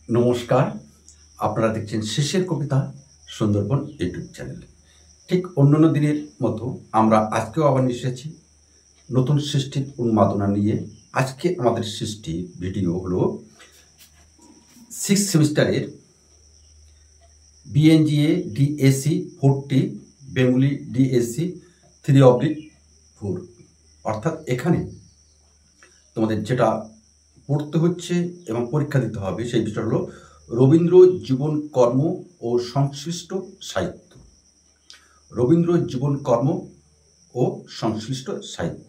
নমস্কার। আপনারা দেখছেন শেষের কবিতা সুন্দরবন ইউটিউব চ্যানেল। ঠিক অন্যান্য দিনের মতো আমরা আজকেও আবার এসেছি নতুন সৃষ্টির উন্মাদনা নিয়ে। আজকে আমাদের সৃষ্টি ভিডিও হলো 6 সেমিস্টারের বিএনজিএ ডিএসসি 40 বেঙ্গলি ডিএসসি 3/4, অর্থাৎ এখানে তোমাদের যেটা পড়তে হচ্ছে এবং পরীক্ষা দিতে হবে সেই বিষয় হলো রবীন্দ্র জীবন কর্ম ও সংশ্লিষ্ট সাহিত্য। রবীন্দ্র জীবন কর্ম ও সংশ্লিষ্ট সাহিত্য।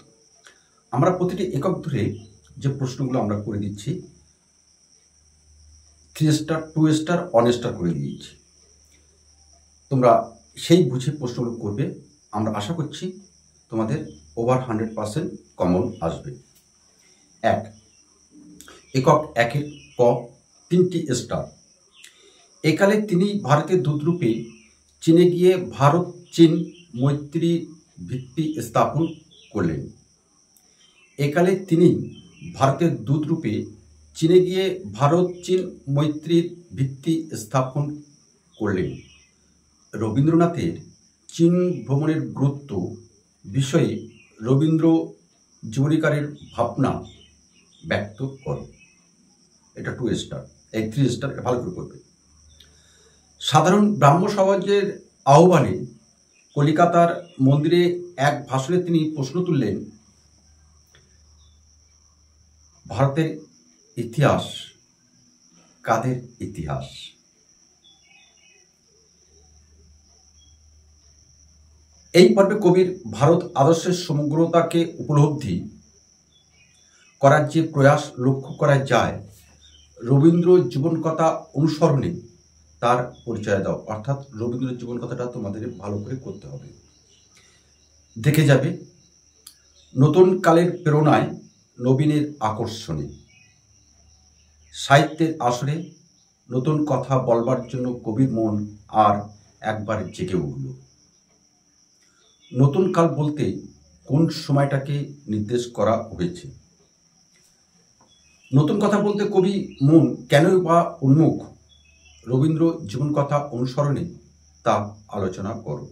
আমরা প্রতিটি একক ধরে যে প্রশ্নগুলো আমরা করে দিচ্ছি 3 স্টার, 2 স্টার, 1 স্টার করে দিয়েছি। তোমরা সেই বুঝে প্রশ্নগুলো করবে। আমরা আশা করছি তোমাদের ওভার 100% কমন আসবে। একক 1-এর ক 3টি স্টার। একালে তিনি ভারতের দূতরূপে চীনে গিয়ে ভারত চীন মৈত্রী ভিত্তি স্থাপন করলেন। একালে তিনি ভারতের দূতরূপে চীনে গিয়ে ভারত চীন মৈত্রীর ভিত্তি স্থাপন করলেন। রবীন্দ্রনাথের চীন ভ্রমণের গুরুত্ব বিষয়ে রবীন্দ্র জীবনীকারের ভাবনা ব্যক্ত করে। এটা 2 স্টার। এই 3 স্টার ভালো করে করবে। সাধারণ ব্রাহ্ম সমাজের আহ্বানে কলিকাতার মন্দিরে এক ভাষণে তিনি প্রশ্ন তুললেন, ভারতের ইতিহাস কাদের ইতিহাস? এই পর্বে কবির ভারত আদর্শের সমগ্রতাকে উপলব্ধি করার যে প্রয়াস লক্ষ্য করা যায় রবীন্দ্র জীবন কথা অনুসরণে তার পরিচয় দাও। অর্থাৎ রবীন্দ্র জীবন কথাটা তোমাদের ভালো করে করতে হবে। দেখে যাবে নতুন কালের প্রেরণায় নবীনের আকর্ষণে সাহিত্যের আসরে নতুন কথা বলবার জন্য কবির মন আর একবার জেগে উঠল। নতুন কাল বলতে কোন সময়টাকে নির্দেশ করা হয়েছে? নতুন কথা বলতে কবি মন কেনই বা উন্মুখ রবীন্দ্র জীবন কথা অনুসরণে তা আলোচনা করো।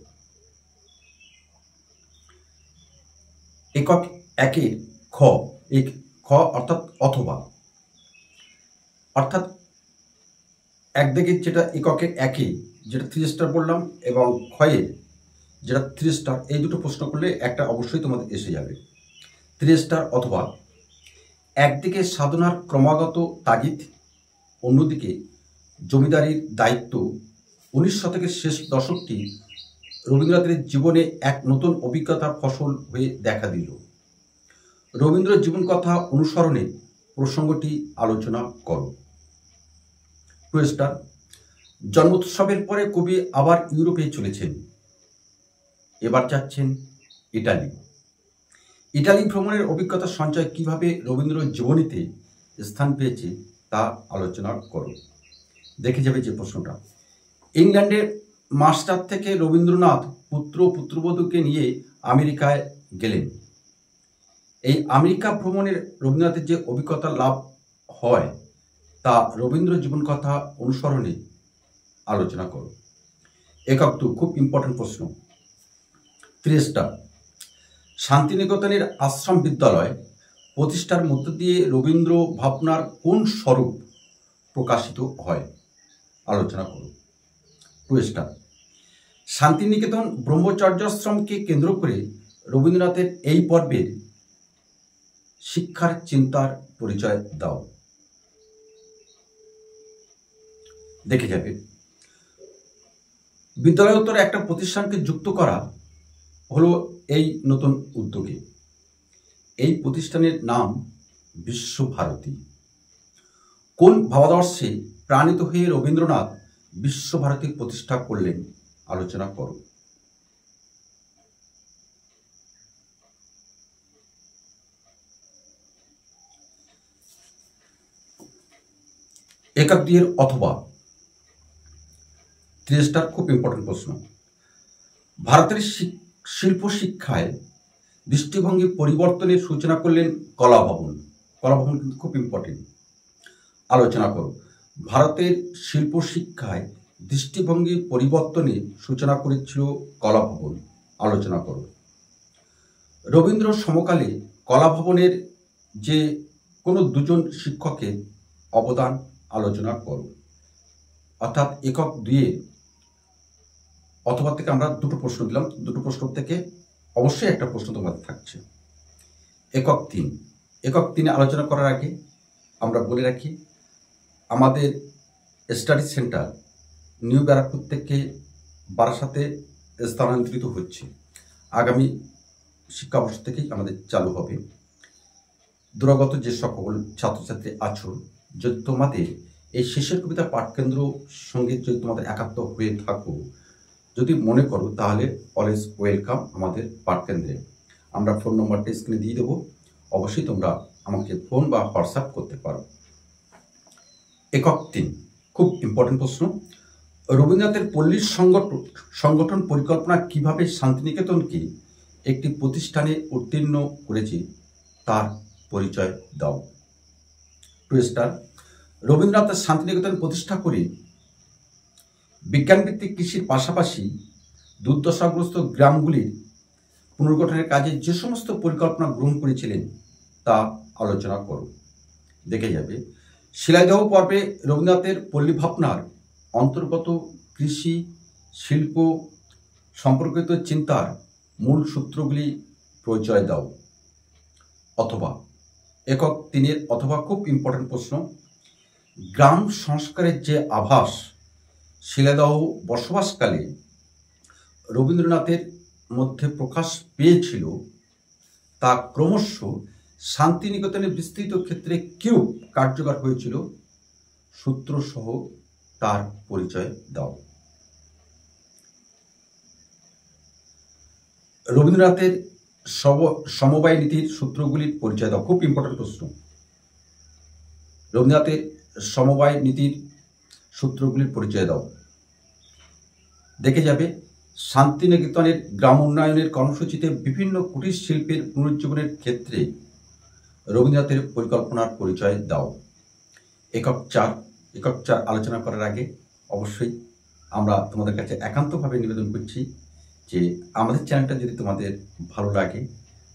একক 1-এর খ, এই খ অর্থাৎ অথবা, অর্থাৎ একদিকে যেটা এককের 1-এ যেটা 3 স্টার বললাম এবং ক্ষয়ের যেটা 3 স্টার, এই দুটো প্রশ্ন করলে একটা অবশ্যই তোমাদের এসে যাবে। 3 স্টার অথবা একদিকে সাধনার ক্রমাগত তাগিদ, অন্যদিকে জমিদারির দায়িত্ব। 19 শতকের শেষ দশকটি রবীন্দ্রনাথের জীবনে এক নতুন অভিজ্ঞতার ফসল হয়ে দেখা দিল। রবীন্দ্র জীবন কথা অনুসরণে প্রসঙ্গটি আলোচনা করো। 2 স্টার জন্মোৎসবের পরে কবি আবার ইউরোপে চলেছেন। এবার যাচ্ছেন ইটালি। ইটালি ভ্রমণের অভিজ্ঞতা সঞ্চয় কিভাবে রবীন্দ্র জীবনীতে স্থান পেয়েছে তা আলোচনা করো। দেখে যাবে যে প্রশ্নটা। ইংল্যান্ডের মাস্টার থেকে রবীন্দ্রনাথ পুত্র পুত্রবধূকে নিয়ে আমেরিকায় গেলেন। এই আমেরিকা ভ্রমণের রবীন্দ্রনাথের যে অভিজ্ঞতা লাভ হয় তা রবীন্দ্র জীবন কথা অনুসরণে আলোচনা করো। একক 2 খুব ইম্পর্টেন্ট প্রশ্ন। 3 স্টার শান্তিনিকেতনের আশ্রম বিদ্যালয় প্রতিষ্ঠার মধ্য দিয়ে রবীন্দ্র ভাবনার কোন স্বরূপ প্রকাশিত হয়? আলোচনা করো। 2 স্টার শান্তিনিকেতন ব্রহ্মচর্যাশ্রমকে কেন্দ্র করে রবীন্দ্রনাথের এই পর্বের শিক্ষার চিন্তার পরিচয় দাও। দেখে যাবে বিদ্যালয়োত্তর একটা প্রতিষ্ঠানকে যুক্ত করা হলো এই নতুন উদ্যোগে। এই প্রতিষ্ঠানের নাম বিশ্বভারতী। কোন ভাবাদর্শে প্রাণিত হয়ে রবীন্দ্রনাথ বিশ্বভারতী প্রতিষ্ঠা করলেন? আলোচনা করো। একক 2-এর অথবা 3 স্টার খুব ইম্পর্টেন্ট প্রশ্ন। ভারতের শিল্প শিক্ষায় দৃষ্টিভঙ্গি পরিবর্তনের সূচনা করলেন কলা ভবন। কলা ভবন কিন্তু খুব ইম্পর্টেন্ট। আলোচনা করো। ভারতের শিল্প শিক্ষায় দৃষ্টিভঙ্গি পরিবর্তনের সূচনা করেছিল কলাভবন, আলোচনা করো। রবীন্দ্র সমকালে কলাভবনের যে কোনো দুজন শিক্ষকের অবদান আলোচনা করো। অর্থাৎ একক 2 অথবা থেকে আমরা দুটো প্রশ্ন দিলাম, দুটো প্রশ্ন থেকে অবশ্যই একটা প্রশ্ন তোমাদের থাকছে। একক 3 আলোচনা করার আগে আমরা বলে রাখি, আমাদের স্টাডি সেন্টার নিউ ব্যারাকপুর থেকে বারাসাতে স্থানান্তরিত হচ্ছে। আগামী শিক্ষাবর্ষ থেকেই আমাদের চালু হবে। দূরগত যে সকল ছাত্রছাত্রী আছো, যদি তোমাদের এই শেষের কবিতা পাঠকেন্দ্র সঙ্গে যদি তোমাদের একাত্ম হয়ে থাকো, যদি মনে করো, তাহলে অলওয়েজ ওয়েলকাম আমাদের পাঠকেন্দ্রে। আমরা ফোন নম্বরটা স্ক্রিনে দিয়ে দেবো, অবশ্যই তোমরা আমাকে ফোন বা হোয়াটসঅ্যাপ করতে পারো। একক 3 খুব ইম্পর্টেন্ট প্রশ্ন। রবীন্দ্রনাথের পল্লী সংগঠন পরিকল্পনা কিভাবে শান্তিনিকেতনকে একটি প্রতিষ্ঠানে উত্তীর্ণ করেছে তার পরিচয় দাও। 2 স্টার। রবীন্দ্রনাথ শান্তিনিকেতন প্রতিষ্ঠা করে বিজ্ঞানভিত্তিক কৃষির পাশাপাশি দুর্দশাগ্রস্ত গ্রামগুলির পুনর্গঠনের কাজে যে সমস্ত পরিকল্পনা গ্রহণ করেছিলেন তা আলোচনা করো। দেখে যাবে, শিলাইদহ পর্বে রবীন্দ্রনাথের পল্লী ভাবনার অন্তর্গত কৃষি শিল্প সম্পর্কিত চিন্তার মূল সূত্রগুলি পরিচয় দাও। অথবা একক 3 অথবা খুব ইম্পর্টেন্ট প্রশ্ন, গ্রাম সংস্কারের যে আভাস শিলাইদহ বসবাসকালে রবীন্দ্রনাথের মধ্যে প্রকাশ পেয়েছিল তা ক্রমশ শান্তিনিকেতনের বিস্তৃত ক্ষেত্রে কেউ কার্যকর হয়েছিল, সূত্রসহ তার পরিচয় দাও। রবীন্দ্রনাথের সমবায় নীতির সূত্রগুলির পরিচয় দাও। খুব ইম্পর্টেন্ট প্রশ্ন। রবীন্দ্রনাথের সমবায় নীতির সূত্রগুলির পরিচয় দাও। দেখে যাবে, শান্তিনিকেতনের গ্রাম উন্নয়নের কর্মসূচিতে বিভিন্ন কুটির শিল্পের পুনরুজ্জীবনের ক্ষেত্রে রবীন্দ্রনাথের পরিকল্পনার পরিচয় দাও। একক 4 আলোচনা করার আগে অবশ্যই আমরা তোমাদের কাছে একান্তভাবে নিবেদন করছি যে আমাদের চ্যানেলটা যদি তোমাদের ভালো লাগে,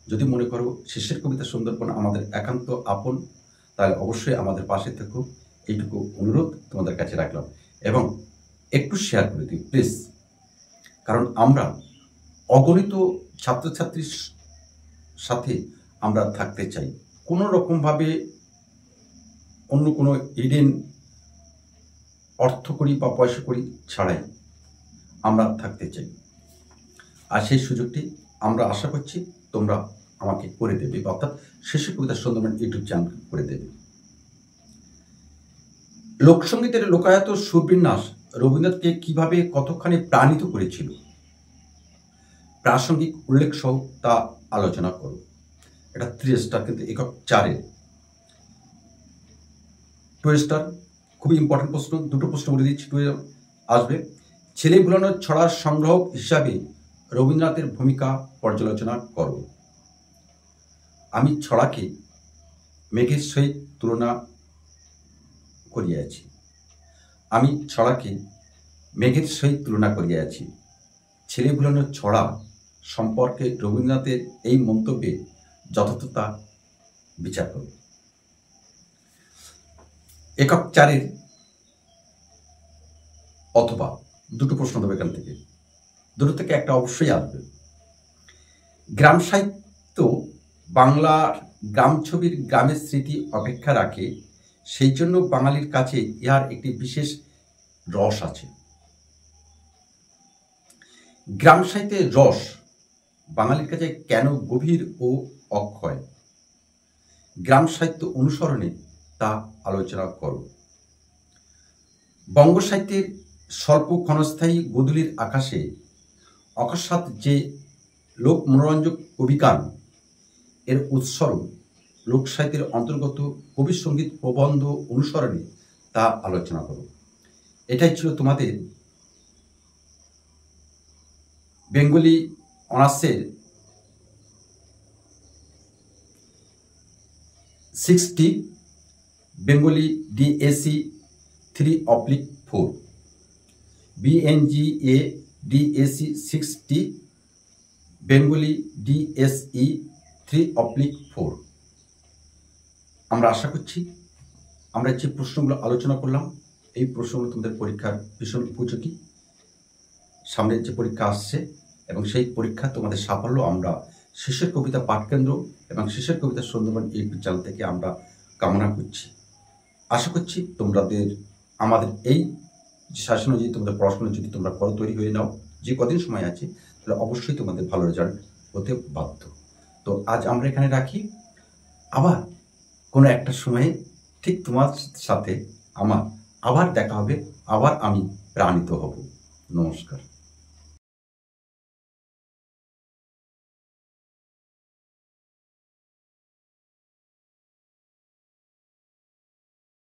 যদি মনে করো শেষের কবিতা সুন্দরবন আমাদের একান্ত আপন, তাহলে অবশ্যই আমাদের পাশে থেকো, এইটুকু অনুরোধ তোমাদের কাছে রাখলাম। এবং একটু শেয়ার করে দিও প্লিজ, কারণ আমরা অগণিত ছাত্রছাত্রীর সাথে আমরা থাকতে চাই। কোনো রকমভাবে অন্য কোনো হিডেন অর্থ করি বা পয়সা করি ছাড়াই আমরা থাকতে চাই। আর সেই সুযোগটি আমরা আশা করছি তোমরা আমাকে করে দেবে, অর্থাৎ শেষের কবিতা সুন্দরবন ইউটিউব চ্যানেল করে দেবে। লোকসঙ্গীতের লোকায়ত সুরবিন্যাস রবীন্দ্রনাথকে কিভাবে কতখানি প্রাণিত করেছিল, প্রাসঙ্গিক উল্লেখ সহ তা আলোচনা করো। এটা 3 স্টার, কিন্তু একক 4 2 স্টার। খুবই ইম্পর্টেন্ট প্রশ্ন, দুটো প্রশ্ন বলে দিচ্ছি, 2 আসবে। ছেলে ভুলানোর ছড়ার সংগ্রাহক হিসাবে রবীন্দ্রনাথের ভূমিকা পর্যালোচনা করো। আমি ছড়াকে মেঘের সহিত তুলনা করিয়াছি। আমি ছড়াকে মেঘের সহিত তুলনা করিয়াছি। ছেলে ভুলানোর ছড়া সম্পর্কে রবীন্দ্রনাথের এই মন্তব্যে যথার্থতা বিচার করো। একক 4 অথবা দুটো প্রশ্ন দেবে এখান থেকে, দুটো থেকে একটা অবশ্যই আসবে। গ্রাম সাহিত্য বাংলার গ্রাম ছবির গ্রামের স্মৃতি অপেক্ষা রাখে, সেই জন্য বাঙালির কাছে ইহার একটি বিশেষ রস আছে। গ্রাম সাহিত্যের রস বাঙালির কাছে কেন গভীর ও অক্ষয়, গ্রাম সাহিত্য অনুসরণে তা আলোচনা করো। বঙ্গ সাহিত্যের স্বল্প ক্ষণস্থায়ী গোধূলির আকাশে অকস্মাৎ যে লোক মনোরঞ্জক কবিগান এর উৎসর্গ লোক সাহিত্যের অন্তর্গত কবি সঙ্গীত প্রবন্ধ অনুসরণে তা আলোচনা করো। এটাই ছিল তোমাদের বেঙ্গলি অনার্সের 60 Bengali DAC 3/4, BNGA DAC 6T, Bengali DSE 3/4। আমরা আশা করছি আমরা যে প্রশ্নগুলো আলোচনা করলাম এই প্রশ্নগুলো তোমাদের পরীক্ষার ভীষণ উপযোগী। সামনের যে পরীক্ষা আসছে এবং সেই পরীক্ষা তোমাদের সাফল্য আমরা শেষের কবিতা পাঠকেন্দ্র এবং শেষের কবিতা সুন্দরবন ইউটিউব চ্যানেল থেকে আমরা কামনা করছি। আশা করছি তোমাদের আমাদের এই শাসন অনুযায়ী তোমাদের পড়াশোনা যদি তোমরা করো, তৈরি হয়ে নাও, যে কদিন সময় আছে, তাহলে অবশ্যই তোমাদের ভালো রেজাল্ট হতে বাধ্য। তো আজ আমরা এখানে রাখি, আবার কোনো একটা সময়ে ঠিক তোমার সাথে আমার আবার দেখা হবে, আবার আমি প্রাণিত হব। নমস্কার।